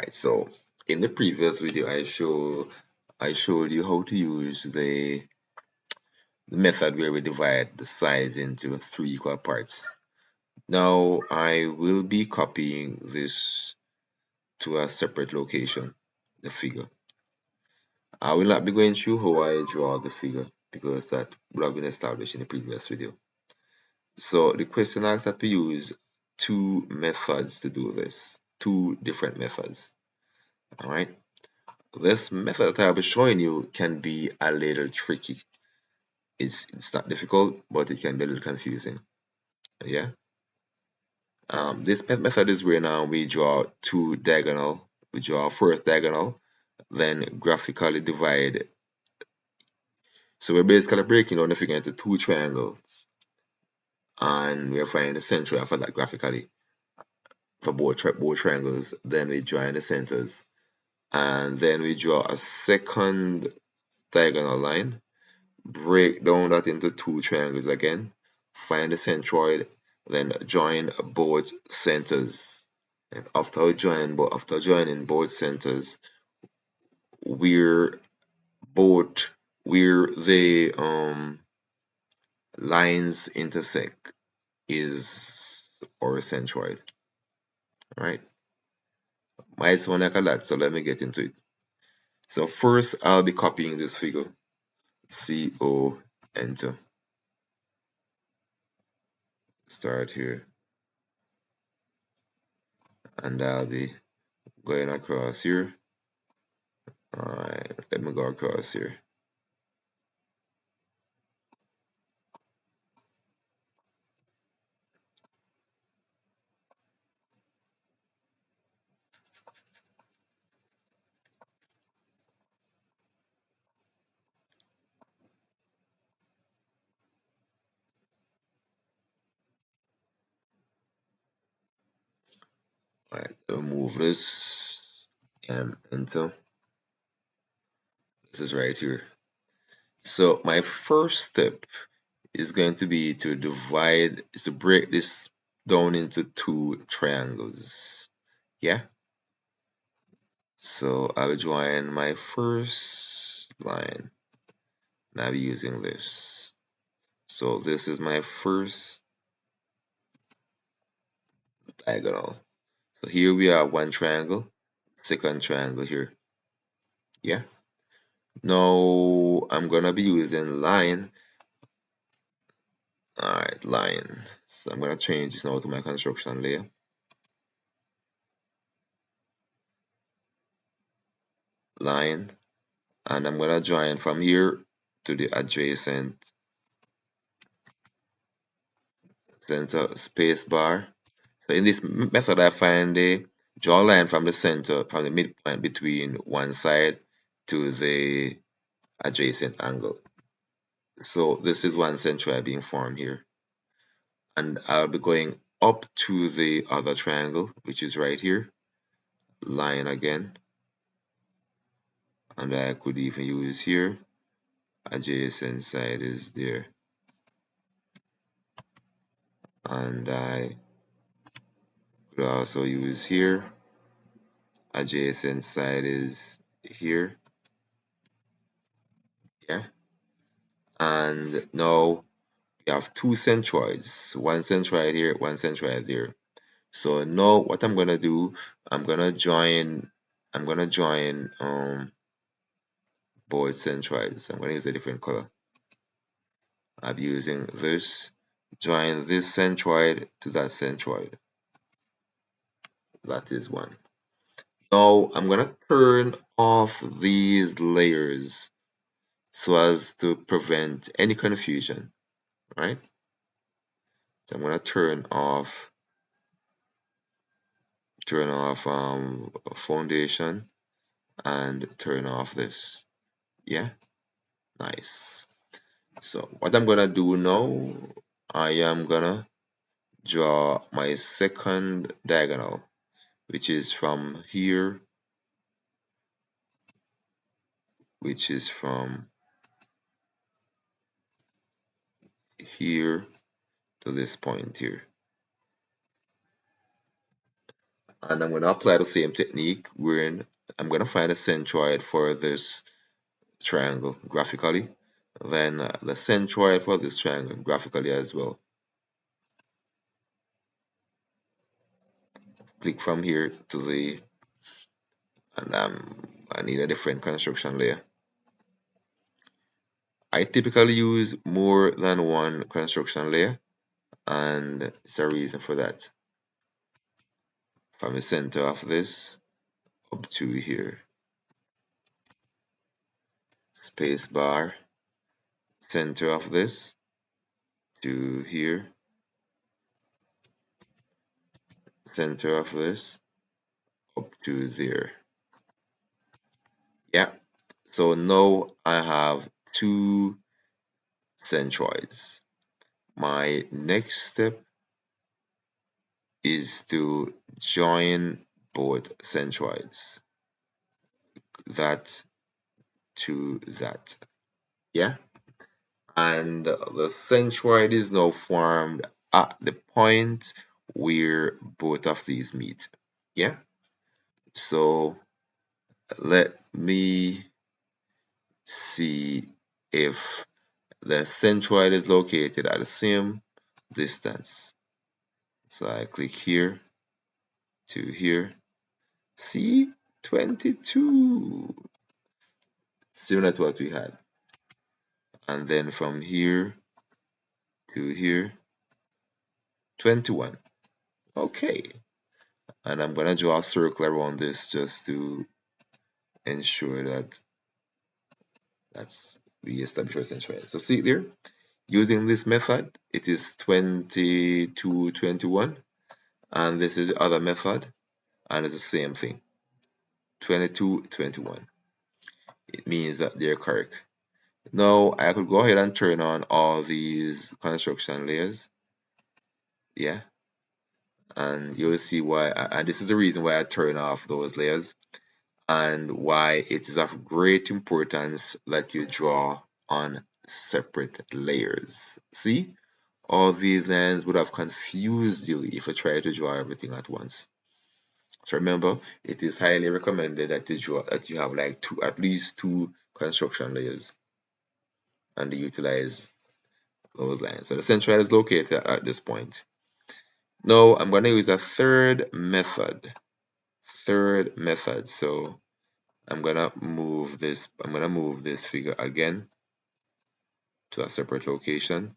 Alright, so in the previous video I showed you how to use the method where we divide the size into three equal parts. Now I will be copying this to a separate location, the figure. I will not be going through how I draw the figure because that would have been established in the previous video. So the question asks that we use two methods to do this, two different methods. Alright. This method that I'll be showing you can be a little tricky. It's not difficult, but it can be a little confusing. Yeah. This method is where now we draw two diagonal. We draw first diagonal, then graphically divide. So we're basically breaking down the figure into two triangles, and we're finding the center for that graphically for both triangles. Then we draw in the centers, and then we draw a second diagonal line. Break down that into two triangles again, find the centroid, then join both centers. And after joining both centers, where both where the lines intersect is our centroid. Right? Might sound like a lot, so let me get into it. So first I'll be copying this figure. CO enter. Start here. And I'll be going across here. Alright, let me go across here. Alright, remove this and enter. This is right here. So my first step is going to be to break this down into two triangles. Yeah. So I'll join my first line. And I'll be using this. So this is my first diagonal. So here we have one triangle, second triangle here. Yeah. Now I'm gonna be using line. Alright, line. So I'm gonna change this now to my construction layer. Line. And I'm gonna join from here to the adjacent center space bar. So in this method I find the draw line from the center, from the midpoint between one side to the adjacent angle. So this is one centroid being formed here. And I'll be going up to the other triangle, which is right here. Line again. And I could even use here. Adjacent side is there. And I could also use here. Adjacent side is here. Yeah. And now we have two centroids. One centroid here, one centroid there. So now what I'm gonna do, I'm gonna join both centroids. I'm gonna use a different color. I'm using this. Join this centroid to that centroid. That is one. Now I'm gonna turn off these layers so as to prevent any confusion, right? So I'm gonna turn off foundation and turn off this. Yeah, nice. So what I'm gonna do now, I am gonna draw my second diagonal, which is from here, which is from here to this point here. And I'm going to apply the same technique wherein I'm going to find a centroid for this triangle graphically, then the centroid for this triangle graphically as well. Click from here to the, and I need a different construction layer. I typically use more than one construction layer, and it's a reason for that. From the center of this up to here, space bar, center of this to here, center of this up to there. Yeah, so now I have two centroids. My next step is to join both centroids, that to that. Yeah, and the centroid is now formed at the point where both of these meet. Yeah, so let me see if the centroid is located at the same distance. So I click here to here. See, 22, similar to what we had. And then from here to here, 21. Okay, and I'm gonna draw a circle around this just to ensure that we establish our centroid. So see there, using this method, it is 22, 21, and this is the other method, and it's the same thing, 22, 21. It means that they're correct. Now I could go ahead and turn on all these construction layers, yeah, and you'll see why, and this is the reason why I turn off those layers, and why it is of great importance that you draw on separate layers. See, all these lines would have confused you if you try to draw everything at once. So remember, it is highly recommended that you have like at least two construction layers, and you utilize those lines. So the centroid is located at this point. Now I'm going to use a third method. So I'm gonna move this figure again to a separate location,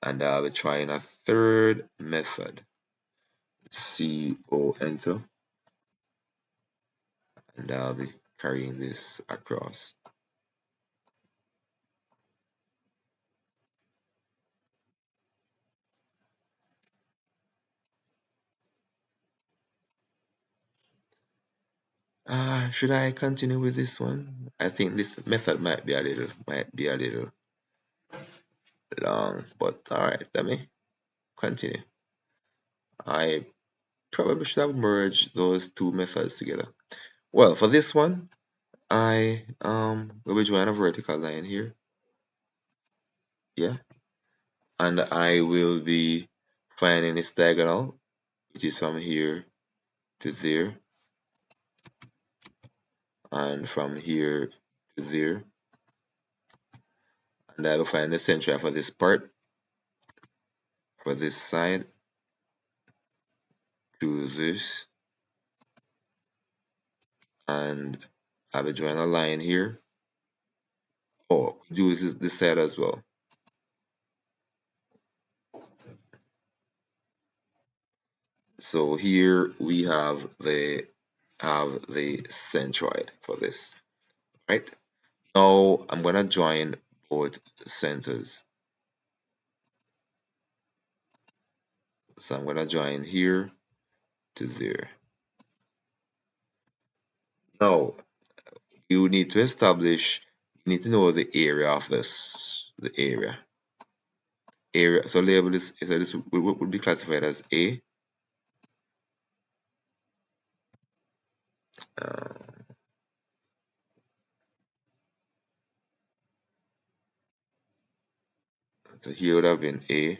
and I'll be trying a third method. CO enter, and I'll be carrying this across. Should I continue with this one? I think this method might be a little long, but alright, let me continue. I probably should have merged those two methods together. Well, for this one, I will be drawing a vertical line here. Yeah, and I will be finding its diagonal, which is from here to there, and from here to there, and I will find the center for this part, for this side to this, and I will join a line here. Oh, do this side as well. So here we have the centroid for this, right? Now I'm gonna join both centers. So I'm gonna join here to there. Now you need to establish, you need to know the area of this, the area. So label this, so this would be classified as A. Uh, so here would have been A.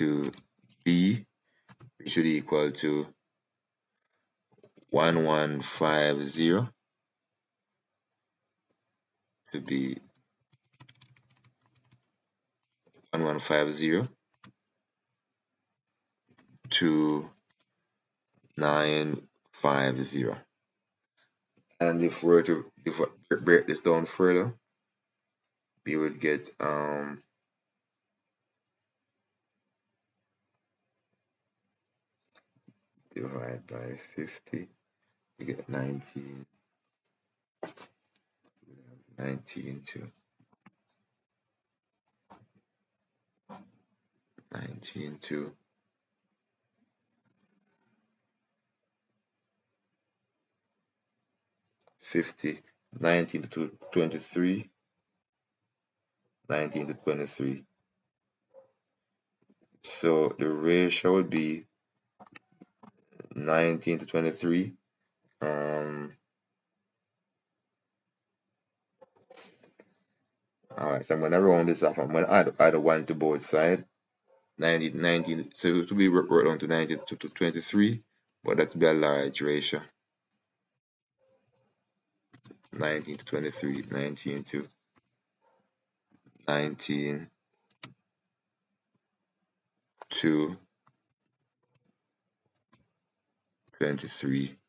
to B, which should equal to 1150 to be 1150 to 950. And if we were to break this down further, we would get divide by 50, you get 19 to 19 to 50, 19 to 23, 19 to 23. So the ratio would be 19 to 23. Alright, so I'm going to round this off. I'm going to add a 1 to both sides. 19, so it will be wrote down to 19 to 23, but that would be a large ratio. 19 to 23, 19 to 19 to 23.